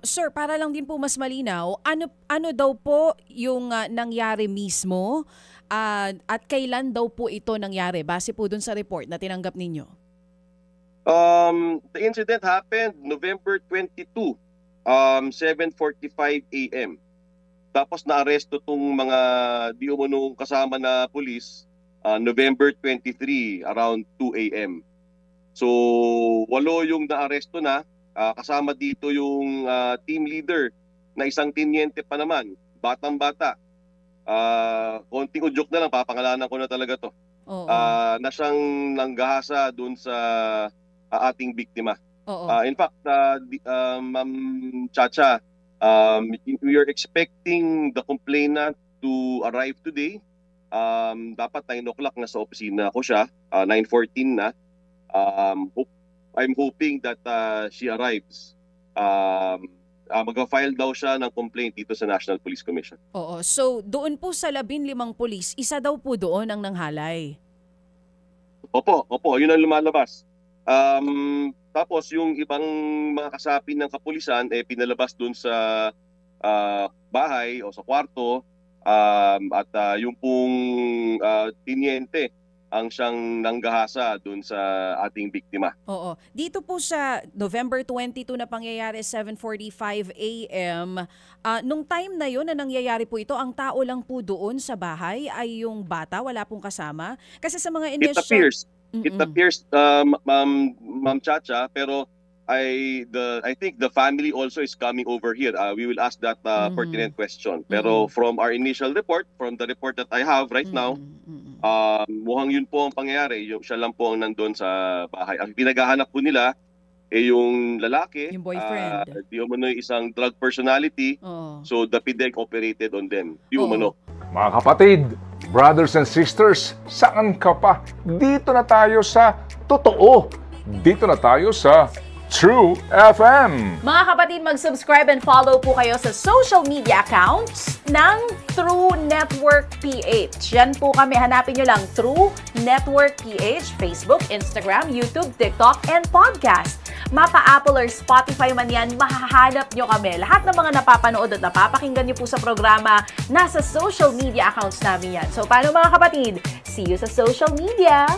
Sir, para lang din po mas malinaw, ano daw po yung nangyari mismo at kailan daw po ito nangyari base po dun sa report na tinanggap ninyo? The incident happened November 22, 7:45 a.m. Tapos naaresto tong mga di umunong kasama na pulis November 23 around 2 a.m. So, 8 yung naaresto na. Kasama dito yung team leader na isang tiniente pa naman, batang-bata. Konting udyok na lang, papangalanan ko na talaga to. Na siyang nanggahasa dun sa ating biktima. In fact, Ma'am Chacha, we are expecting the complainant to arrive today. Dapat 9 o'clock na sa opisina ko siya, 9:14 na. I'm hoping that she arrives. Mag-file daw siya ng complaint dito sa National Police Commission. So doon po sa 15 pulis, isa daw po doon ang nanghalay? Opo, yun ang lumalabas. Tapos yung ibang mga kasapi ng kapulisan, pinalabas doon sa bahay o sa kwarto. At yung pong tiniente ang siyang nanggahasa doon sa ating biktima. Dito po sa November 22 na pangyayari, 7:45 a.m., nung time na yun na nangyayari po ito, ang tao lang po doon sa bahay ay yung bata, wala pong kasama? Kasi sa mga initial... It appears, Ma'am Chacha, pero I think the family also is coming over here. We will ask that pertinent question. Pero from our initial report, from the report that I have right now, mukhang yun po ang pangyayari. Siya lang po ang nandun sa bahay. Ang pinaghahanap po nila yung lalaki. Yung boyfriend. Di umano isang drug personality. So the PDEG operated on them. Di umano. Mga kapatid, brothers and sisters, saan ka pa? Dito na tayo sa totoo. Dito na tayo sa True FM. Mga kapatid, mag-subscribe and follow po kayo sa social media accounts ng True Network PH. Yan po kami, hanapin nyo lang True Network PH, Facebook, Instagram, YouTube, TikTok, and podcast. Mapa Apple or Spotify man yan, mahahanap nyo kami. Lahat ng mga napapanood at napapakinggan nyo po sa programa, nasa social media accounts namin yan. So paano mga kapatid? See you sa social media!